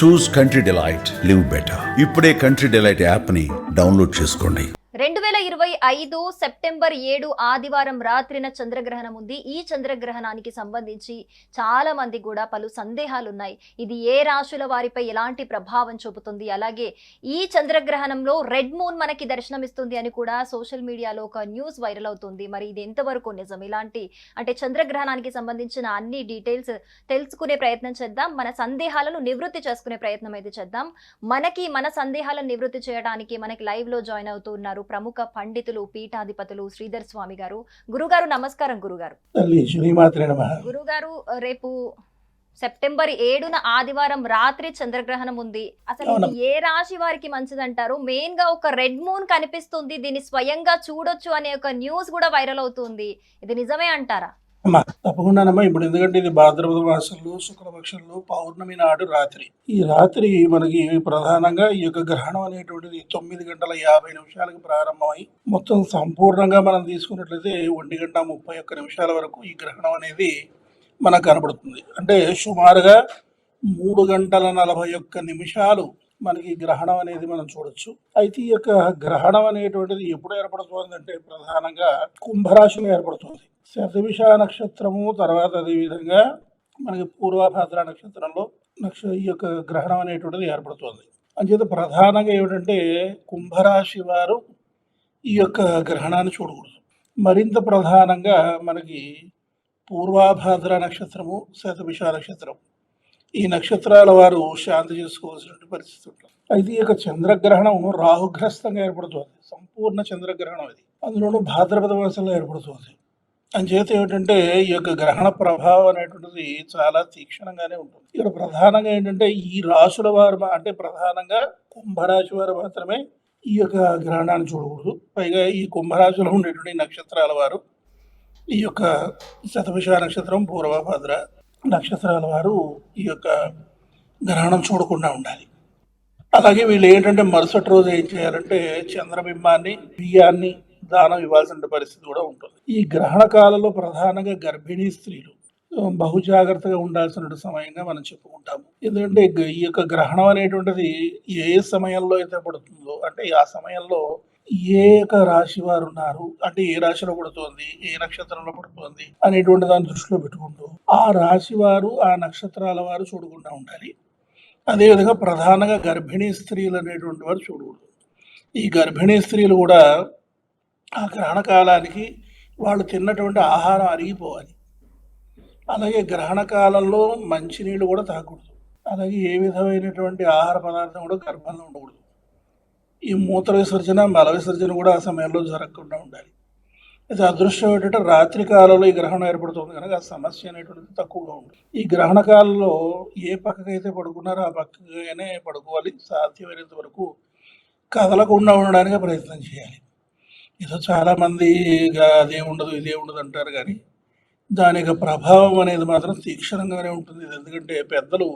చూస్ country delight, live better. ఇప్పుడే country delight యాప్ని download చేసుకోండి. 2025 సెప్టెంబర్ 7 ఆదివారం రాత్రిన చంద్రగ్రహణం ఉంది. ఈ చంద్రగ్రహణానికి సంబంధించి చాలా మంది కూడా పలు సందేహాలు ఉన్నాయి. ఇది ఏ రాశుల వారిపై ఎలాంటి ప్రభావం చూపుతుంది, అలాగే ఈ చంద్రగ్రహణంలో రెడ్ మూన్ మనకి దర్శనమిస్తుంది అని కూడా సోషల్ మీడియాలో ఒక న్యూస్ వైరల్ అవుతుంది. మరి ఇది ఎంతవరకు నిజం? ఇలాంటి అంటే చంద్రగ్రహణానికి సంబంధించిన అన్ని డీటెయిల్స్ తెలుసుకునే ప్రయత్నం చేద్దాం. మన సందేహాలను నివృత్తి చేసుకునే ప్రయత్నం అయితే చేద్దాం. మన సందేహాలను నివృత్తి చేయడానికి మనకి లైవ్ లో జాయిన్ అవుతున్నారు ప్రముఖ పండితులు, పీఠాధిపతులు శ్రీధర్ స్వామి గారు. గురుగారు నమస్కారం. గురుగారు రేపు సెప్టెంబర్ 7న ఆదివారం రాత్రి చంద్రగ్రహణం ఉంది. అసలు ఇది ఏ రాశి వారికి మంచిదంటారు? మెయిన్ గా ఒక రెడ్ మూన్ కనిపిస్తుంది, దీన్ని స్వయంగా చూడొచ్చు అనే ఒక న్యూస్ కూడా వైరల్ అవుతుంది. ఇది నిజమే అంటారా? తప్పకుండానమ్మా. ఇప్పుడు ఎందుకంటే ఇది భాద్రపద మాసంలో శుక్లపక్షంలో పౌర్ణమి నాడు రాత్రి. ఈ రాత్రి మనకి ప్రధానంగా ఈ యొక్క గ్రహణం అనేటువంటిది 9:50 ప్రారంభమై మొత్తం సంపూర్ణంగా మనం తీసుకున్నట్లయితే 1:31 వరకు ఈ గ్రహణం అనేది మనకు కనబడుతుంది. అంటే సుమారుగా 3:41 మనకి గ్రహణం అనేది మనం చూడొచ్చు. అయితే ఈ యొక్క గ్రహణం అనేటువంటిది ఎప్పుడు ఏర్పడుతుంది అంటే ప్రధానంగా కుంభరాశిలో ఏర్పడుతుంది. శతభిష నక్షత్రము తర్వాత అదేవిధంగా మనకి పూర్వభాద్ర నక్షత్రంలో ఈ యొక్క గ్రహణం అనేటువంటిది ఏర్పడుతుంది. అంచేత ప్రధానంగా ఏమిటంటే కుంభరాశి వారు ఈ యొక్క గ్రహణాన్ని చూడకూడదు. మరింత ప్రధానంగా మనకి పూర్వభాద్ర నక్షత్రము, శతభిష నక్షత్రం, ఈ నక్షత్రాల వారు శాంతి చేసుకోవాల్సిన పరిస్థితి ఉంటుంది. అయితే ఈ యొక్క చంద్రగ్రహణం రాహుగ్రస్తంగా ఏర్పడుతుంది. సంపూర్ణ చంద్రగ్రహణం ఇది, అందులోనూ భాద్రపద మాసంలో ఏర్పడుతుంది. అంచేత ఏమిటంటే ఈ యొక్క గ్రహణ ప్రభావం అనేటువంటిది చాలా తీక్షణంగానే ఉంటుంది. ఇక్కడ ప్రధానంగా ఏంటంటే ఈ రాశుల వారు అంటే ప్రధానంగా కుంభరాశి వారు మాత్రమే ఈ యొక్క గ్రహణాన్ని చూడకూడదు. పైగా ఈ కుంభరాశిలో ఉండేటువంటి నక్షత్రాల వారు ఈ యొక్క శతభిష నక్షత్రం, పూర్వభద్ర నక్షత్రాల వారు ఈ యొక్క గ్రహణం చూడకుండా ఉండాలి. అలాగే వీళ్ళు ఏంటంటే మరుసటి రోజు ఏం చేయాలంటే చంద్రబింబాన్ని, బియ్యాన్ని దానం ఇవ్వాల్సిన పరిస్థితి కూడా ఉంటుంది. ఈ గ్రహణ కాలంలో ప్రధానంగా గర్భిణీ స్త్రీలు బహు జాగ్రత్తగా ఉండాల్సిన సమయంగా మనం చెప్పుకుంటాము. ఎందుకంటే ఈ యొక్క గ్రహణం అనేటువంటిది ఏ సమయంలో అయితే పడుతుందో అంటే ఆ సమయంలో ఏ యొక్క రాశి వారు ఉన్నారు అంటే ఏ రాశిలో పడుతుంది, ఏ నక్షత్రంలో పడుతుంది అనేటువంటి దాన్ని దృష్టిలో పెట్టుకుంటూ ఆ రాశి వారు ఆ నక్షత్రాల వారు చూడకుండా ఉండాలి. అదేవిధంగా ప్రధానంగా గర్భిణీ స్త్రీలు అనేటువంటి వారు చూడకూడదు. ఈ గర్భిణీ స్త్రీలు కూడా ఆ గ్రహణ కాలానికి వాళ్ళు తిన్నటువంటి ఆహారం అరిగిపోవాలి. అలాగే గ్రహణ కాలంలో మంచినీళ్ళు కూడా తాగకూడదు. అలాగే ఏ విధమైనటువంటి ఆహార పదార్థం కూడా గర్భంలో ఉండకూడదు. ఈ మూత్ర విసర్జన, మల విసర్జన కూడా ఆ సమయంలో జరగకుండా ఉండాలి. అయితే అదృష్టం ఏంటంటే రాత్రి కాలంలో ఈ గ్రహణం ఏర్పడుతుంది కనుక ఆ సమస్య అనేటువంటిది తక్కువగా ఉంటుంది. ఈ గ్రహణ కాలంలో ఏ పక్కకైతే పడుకున్నారో ఆ పక్కగానే పడుకోవాలి. సాధ్యమైనంత వరకు కదలకుండా ఉండడానికి ప్రయత్నం చేయాలి. ఏదో చాలామంది అదే ఉండదు ఇదే ఉండదు అంటారు, కానీ దాని యొక్క ప్రభావం అనేది మాత్రం తీక్షణంగానే ఉంటుంది. ఎందుకంటే పెద్దలు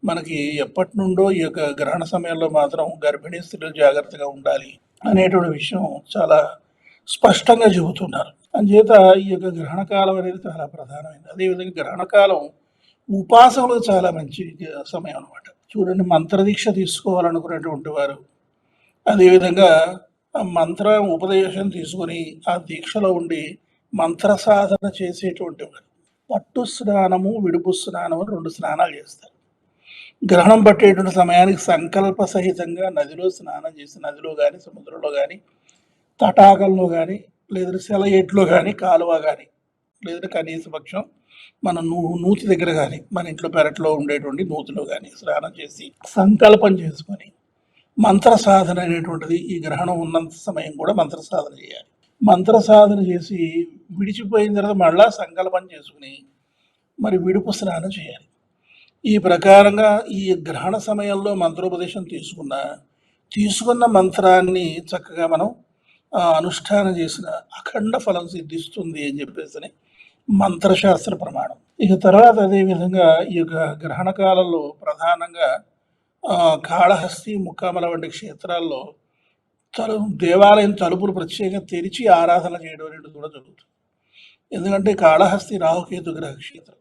మనకి ఎప్పటి నుండో ఈ యొక్క గ్రహణ సమయంలో మాత్రం గర్భిణీ స్త్రీలు జాగ్రత్తగా ఉండాలి అనేటువంటి విషయం చాలా స్పష్టంగా చెబుతున్నారు. అందుచేత ఈ యొక్క గ్రహణ కాలం అనేది చాలా ప్రధానమైనది. అదేవిధంగా గ్రహణ కాలం ఉపాసనలకు చాలా మంచి సమయం అనమాట. చూడండి, మంత్రదీక్ష తీసుకోవాలనుకునేటువంటి వారు, అదేవిధంగా మంత్ర ఉపదేశం తీసుకొని ఆ దీక్షలో ఉండి మంత్ర సాధన చేసేటువంటి వారు పట్టు స్నానము, విడుపు స్నానము 2 స్నానాలు చేస్తారు. గ్రహణం పట్టేటువంటి సమయానికి సంకల్ప సహితంగా నదిలో స్నానం చేసి, నదిలో కానీ సముద్రంలో కానీ తటాకంలో కానీ లేదా సెలయేట్లో కానీ కాలువ కానీ లేదా కనీస పక్షం మన నూతి దగ్గర కానీ మన ఇంట్లో పెరట్లో ఉండేటువంటి నూతిలో కానీ స్నానం చేసి సంకల్పం చేసుకొని మంత్ర సాధన అనేటువంటిది ఈ గ్రహణం ఉన్నంత సమయం కూడా మంత్ర సాధన చేయాలి. మంత్ర సాధన చేసి విడిచిపోయిన తర్వాత మళ్ళా సంకల్పం చేసుకుని మరి విడుపు స్నానం చేయాలి. ఈ ప్రకారంగా ఈ గ్రహణ సమయంలో మంత్రోపదేశం తీసుకున్న మంత్రాన్ని చక్కగా మనం అనుష్ఠానం చేసిన అఖండ ఫలం సిద్ధిస్తుంది అని చెప్పేసి మంత్రశాస్త్ర ప్రమాణం. ఇక తర్వాత అదేవిధంగా ఈ యొక్క గ్రహణ కాలంలో ప్రధానంగా కాళహస్తి, ముక్కామల వంటి క్షేత్రాల్లో దేవాలయం తలుపులు ప్రత్యేకంగా తెరిచి ఆరాధన చేయడం అనేది కూడా జరుగుతుంది. ఎందుకంటే కాళహస్తి రాహుకేతు గ్రహ క్షేత్రం.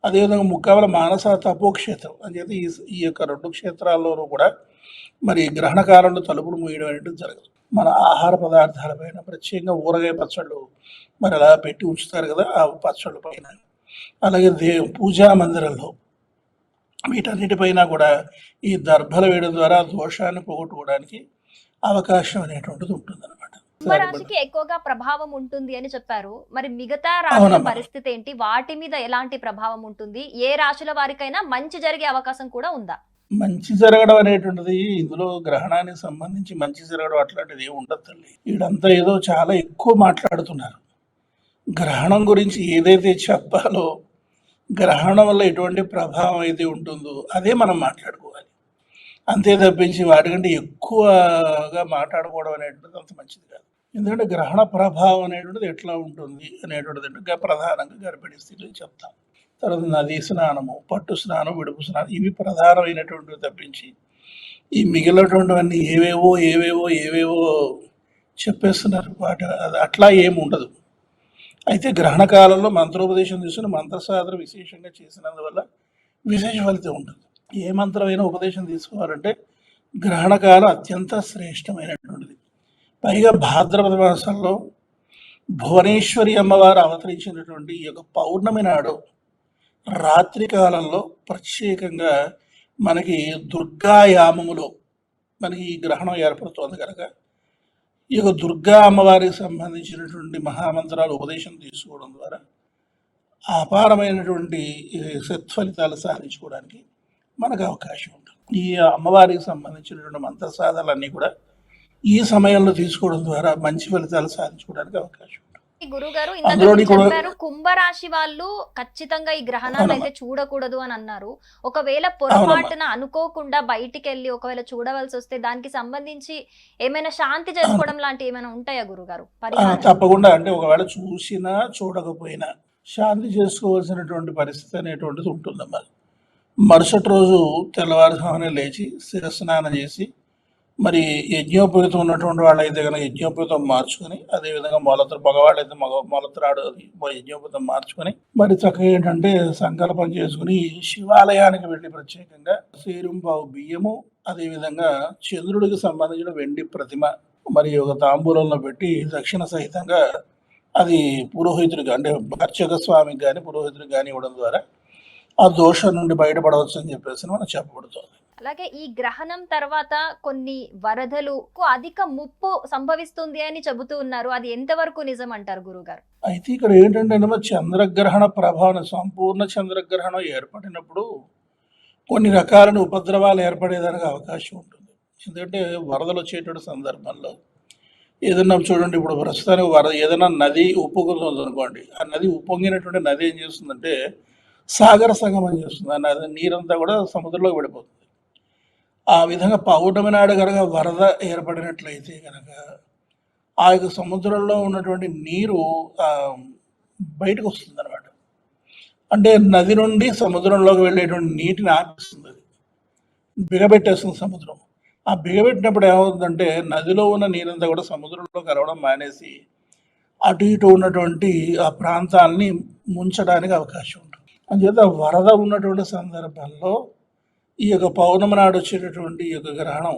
అదేవిధంగా ముక్కావల మానస తపోక్షేత్రం అని చెప్పి ఈ యొక్క 2 క్షేత్రాల్లోనూ కూడా మరి గ్రహణ కాలంలో తలుపులు మూయడం అనేది జరగదు. మన ఆహార పదార్థాలపైన ప్రత్యేకంగా ఊరగాయ పచ్చళ్ళు మరి అలా పెట్టి ఉంచుతారు కదా, ఆ పచ్చళ్ళ పైన, అలాగే పూజా మందిరంలో వీటన్నిటిపైన కూడా ఈ దర్భలు వేయడం ద్వారా దోషాన్ని పోగొట్టుకోవడానికి అవకాశం అనేటువంటిది ఉంటుంది. కుంభరాశికి ఎక్కువగా ప్రభావం ఉంటుంది అని చెప్పారు. మరి మిగతా రాశుల అవునమ్మా. పరిస్థితి ఏంటి? వాటి మీద ఎలాంటి ప్రభావం ఉంటుంది? ఏ రాశుల వారికైనా మంచి జరిగే అవకాశం కూడా ఉందా? మంచి జరగడం అనేటువంటిది ఇందులో గ్రహణానికి సంబంధించి మంచి జరగడం అట్లాంటిది ఏమి ఉండదు తల్లి. వీడంతా ఏదో చాలా ఎక్కువ మాట్లాడుతున్నారు. గ్రహణం గురించి ఏదైతే చెప్పాలో, గ్రహణం వల్ల ఎటువంటి ప్రభావం అయితే ఉంటుందో అదే మనం మాట్లాడుకోవాలి. అంతే తప్పించి వాటికంటే ఎక్కువగా మాట్లాడుకోవడం అనేటువంటిది అంత మంచిది కాదు. ఎందుకంటే గ్రహణ ప్రభావం అనేటువంటిది ఎట్లా ఉంటుంది అనేటువంటిది అంటే ప్రధానంగా గర్భిణీ స్థితిలో చెప్తాం. తర్వాత నదీ స్నానము, పట్టు స్నానం, విడుపు స్నానం ఇవి ప్రధానమైనటువంటివి తప్పించి ఈ మిగిలినటువంటివన్నీ ఏవేవో చెప్పేస్తున్నారు. అది అట్లా ఏమి ఉండదు. అయితే గ్రహణ కాలంలో మంత్రోపదేశం తీసుకుని మంత్ర సాధన విశేషంగా చేసినందువల్ల విశేష ఫలితం ఉంటుంది. ఏ మంత్రమైనా ఉపదేశం తీసుకోవాలంటే గ్రహణ కాలం అత్యంత శ్రేష్టమైనటువంటిది. పైగా భాద్రపద మాసంలో భువనేశ్వరి అమ్మవారు అవతరించినటువంటి ఈ యొక్క పౌర్ణమి నాడు రాత్రి కాలంలో ప్రత్యేకంగా మనకి దుర్గాయామములో మనకి ఈ గ్రహణం ఏర్పడుతోంది కనుక ఈ యొక్క దుర్గా అమ్మవారికి సంబంధించినటువంటి మహామంత్రాలు ఉపదేశం తీసుకోవడం ద్వారా అపారమైనటువంటి సత్ఫలితాలు సాధించుకోవడానికి మనకు అవకాశం ఉంటుంది. ఈ అమ్మవారికి సంబంధించినటువంటి మంత్ర సాధనలన్నీ కూడా ఈ సమయంలో తీసుకోవడం ద్వారా మంచి ఫలితాలు సాధించుకోవడానికి అవకాశం ఉంటుంది. గురుగారు అందులోని కూడా చెప్పారు కుంభరాశి వాళ్ళు ఖచ్చితంగా ఈ గ్రహణాన్ని అయితే చూడకూడదు అని అన్నారు. ఒకవేళ పొరపాటున అనుకోకుండా బయటికి వెళ్ళి ఒకవేళ చూడవలసి వస్తే దానికి సంబంధించి ఏమైనా శాంతి చేసుకోవడం లాంటి ఏమైనా ఉంటాయా గురుగారు? తప్పకుండా. అంటే ఒకవేళ చూసినా చూడకపోయినా శాంతి చేసుకోవాల్సినటువంటి పరిస్థితి అనేటువంటిది ఉంటుందమ్మా. మరుసటి రోజు తెల్లవారుజామునే లేచి శిరస్నానం చేసి మరి యజ్ఞోపేతం ఉన్నటువంటి వాళ్ళైతే కనుక యజ్ఞోపేతం మార్చుకొని, అదేవిధంగా మగవాళ్ళైతే మొలతరాడు యజ్ఞోపేతం మార్చుకొని మరి చక్కగా ఏంటంటే సంకల్పం చేసుకుని శివాలయానికి వెళ్ళి ప్రత్యేకంగా సేరుంపావు బియ్యము, అదేవిధంగా చంద్రుడికి సంబంధించిన వెండి ప్రతిమ మరి ఒక తాంబూలంలో పెట్టి దక్షిణ సహితంగా అది పురోహితుడికి అంటే అర్చక స్వామికి కానీ పురోహితుడికి కానీ ఇవ్వడం ద్వారా ఆ దోషం నుండి బయటపడవచ్చు అని చెప్పేసి మనం చెప్పబడుతుంది. అలాగే ఈ గ్రహణం తర్వాత కొన్ని వరదలకు అధిక ముప్పు సంభవిస్తుంది అని చెబుతూ ఉన్నారు. అది ఎంతవరకు నిజం అంటారు గురుగారు? అయితే ఇక్కడ ఏంటంటే చంద్రగ్రహణ ప్రభావం, సంపూర్ణ చంద్రగ్రహణం ఏర్పడినప్పుడు కొన్ని రకాలైన ఉపద్రవాలు ఏర్పడేదానికి అవకాశం ఉంటుంది. ఎందుకంటే వరదలు వచ్చేటువంటి సందర్భంలో ఏదన్నా చూడండి, ఇప్పుడు ప్రస్తుతానికి ఏదైనా నది ఉప్పొంగుతుంది అనుకోండి, ఆ నది ఉప్పొంగినటువంటి నది ఏం చేస్తుందంటే సాగర సంగమం చేస్తుంది. ఆ నది నీరంతా కూడా సముద్రంలోకి పడిపోతుంది. ఆ విధంగా పౌర్ణమి నాడు కనుక వరద ఏర్పడినట్లయితే కనుక ఆ యొక్క సముద్రంలో ఉన్నటువంటి నీరు బయటకు వస్తుంది అనమాట. అంటే నది నుండి సముద్రంలోకి వెళ్ళేటువంటి నీటిని ఆపిస్తుంది, అది బిగబెట్టేస్తుంది సముద్రం. ఆ బిగబెట్టినప్పుడు ఏమవుతుందంటే నదిలో ఉన్న నీరంతా కూడా సముద్రంలో కలవడం మానేసి అటు ఇటు ఉన్నటువంటి ఆ ప్రాంతాలని ముంచడానికి అవకాశం ఉంటుంది. అందుచేత వరద ఉన్నటువంటి సందర్భంలో ఈ యొక్క పౌర్ణమి నాడు వచ్చేటటువంటి ఈ యొక్క గ్రహణం,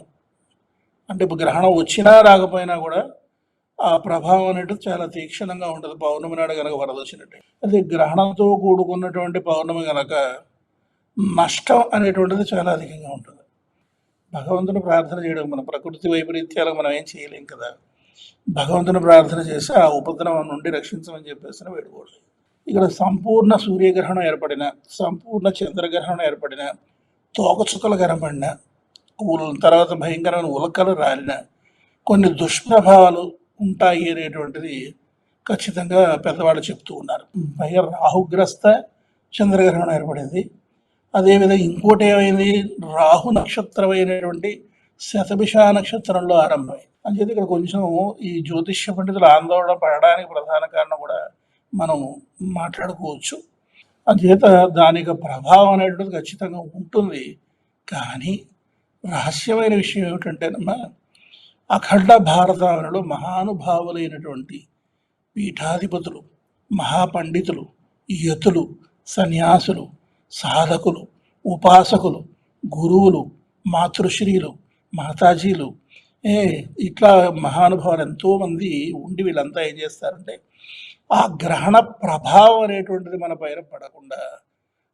అంటే ఇప్పుడు గ్రహణం వచ్చినా రాకపోయినా కూడా ఆ ప్రభావం అనేది చాలా తీక్షణంగా ఉంటుంది. పౌర్ణమి నాడు కనుక వరద వచ్చినట్టు, అదే గ్రహణంతో కూడుకున్నటువంటి పౌర్ణమి కనుక నష్టం అనేటువంటిది చాలా అధికంగా ఉంటుంది. భగవంతుని ప్రార్థన చేయడం, మన ప్రకృతి వైపరీత్యాలకు మనం ఏం చేయలేం కదా, భగవంతుని ప్రార్థన చేసి ఆ ఉపద్రవం నుండి రక్షించమని చెప్పేసి వేడుకోవడం. ఇక్కడ సంపూర్ణ సూర్యగ్రహణం ఏర్పడిన, సంపూర్ణ చంద్రగ్రహణం ఏర్పడిన, తోకచుక్కలు కనపడిన, తర్వాత భయంకరమైన ఉలకలు రాలిన కొన్ని దుష్ప్రభావాలు ఉంటాయి అనేటువంటిది ఖచ్చితంగా పెద్దవాళ్ళు చెప్తూ ఉన్నారు. పైగా రాహుగ్రస్త చంద్రగ్రహణం ఏర్పడింది. అదేవిధంగా ఇంకోటి ఏమైంది, రాహు నక్షత్రమైనటువంటి శతభిష నక్షత్రంలో ఆరంభమైంది. అంచేది ఇక్కడ కొంచెం ఈ జ్యోతిష్య పండితులు ఆందోళన పడడానికి ప్రధాన కారణం కూడా మనం మాట్లాడుకోవచ్చు. అందుచేత దాని యొక్క ప్రభావం అనేటువంటిది ఖచ్చితంగా ఉంటుంది. కానీ రహస్యమైన విషయం ఏమిటంటేనమ్మా, అఖండ భారతావనిలో మహానుభావులైనటువంటి పీఠాధిపతులు, మహాపండితులు, యతులు, సన్యాసులు, సాధకులు, ఉపాసకులు, గురువులు, మాతృశ్రీలు, మాతాజీలు, ఏ ఇట్లా మహానుభావులు ఎంతోమంది ఉండి వీళ్ళంతా ఏం చేస్తారంటే ఆ గ్రహణ ప్రభావం అనేటువంటిది మన పైన పడకుండా,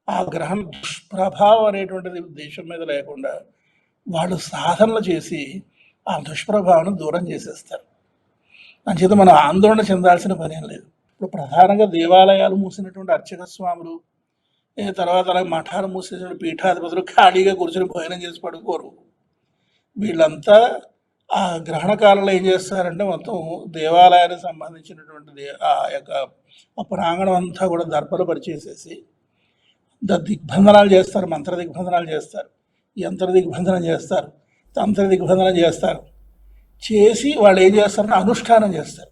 ఆ గ్రహణ దుష్ప్రభావం అనేటువంటిది దేశం మీద లేకుండా వాళ్ళు సాధనలు చేసి ఆ దుష్ప్రభావాన్ని దూరం చేసేస్తారు. అంచేత మనం ఆందోళన చెందాల్సిన పని ఏం లేదు. ఇప్పుడు ప్రధానంగా దేవాలయాలు మూసినటువంటి అర్చక స్వాములు, తర్వాత అలాగే మఠాలు మూసినటువంటి పీఠాధిపతులు ఖాళీగా కూర్చొని భోజనం చేసి పడుకోరు. వీళ్ళంతా ఆ గ్రహణ కాలంలో ఏం చేస్తారంటే మొత్తం దేవాలయానికి సంబంధించినటువంటి ఆ యొక్క ఆ ప్రాంగణం అంతా కూడా దర్పలు పరిచేసేసి దిగ్బంధనాలు చేస్తారు, మంత్ర దిగ్బంధనాలు చేస్తారు, యంత్ర దిగ్బంధనం చేస్తారు, తంత్ర దిగ్బంధనం చేస్తారు. చేసి వాళ్ళు ఏం చేస్తారంటే అనుష్ఠానం చేస్తారు,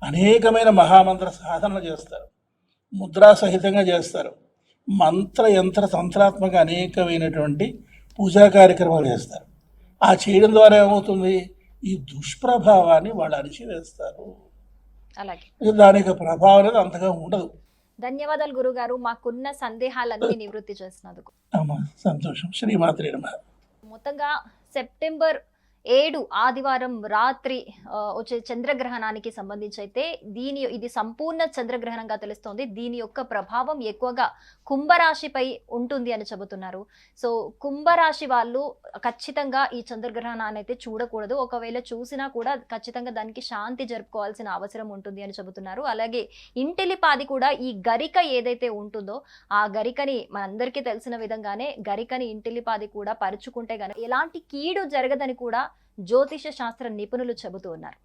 అనేకమైన మహామంత్ర సాధనలు చేస్తారు, ముద్రా సహితంగా చేస్తారు, మంత్ర యంత్ర తంత్రాత్మక అనేకమైనటువంటి పూజా కార్యక్రమాలు చేస్తారు. ఆ చేయడం ద్వారా ఏమవుతుంది, ఈ దుష్ప్రభావాన్ని వాళ్ళు అణిచివేస్తారు. అలాగే దాని యొక్క ప్రభావం అనేది అంతగా ఉండదు. ధన్యవాదాలు గురుగారు, మాకున్న సందేహాలన్నీ నివృత్తి చేసినందుకు. అమ్మా సంతోషం. శ్రీమాత్రే నమః. మొత్తంగా సెప్టెంబర్ 7 ఆదివారం రాత్రి వచ్చే చంద్రగ్రహణానికి సంబంధించి అయితే ఇది సంపూర్ణ చంద్రగ్రహణంగా తెలుస్తోంది. దీని యొక్క ప్రభావం ఎక్కువగా కుంభరాశిపై ఉంటుంది అని చెబుతున్నారు. సో కుంభరాశి వాళ్ళు ఖచ్చితంగా ఈ చంద్రగ్రహణాన్ని అయితే చూడకూడదు. ఒకవేళ చూసినా కూడా ఖచ్చితంగా దానికి శాంతి జరుపుకోవాల్సిన అవసరం ఉంటుంది అని చెబుతున్నారు. అలాగే ఇంటిలిపాది కూడా ఈ గరిక ఏదైతే ఉంటుందో ఆ గరికని మనందరికీ తెలిసిన విధంగానే గరికని ఇంటిలిపాది కూడా పరుచుకుంటే గనక ఎలాంటి కీడు జరగదని కూడా జ్యోతిష శాస్త్ర నిపుణులు చెబుతూ ఉన్నారు.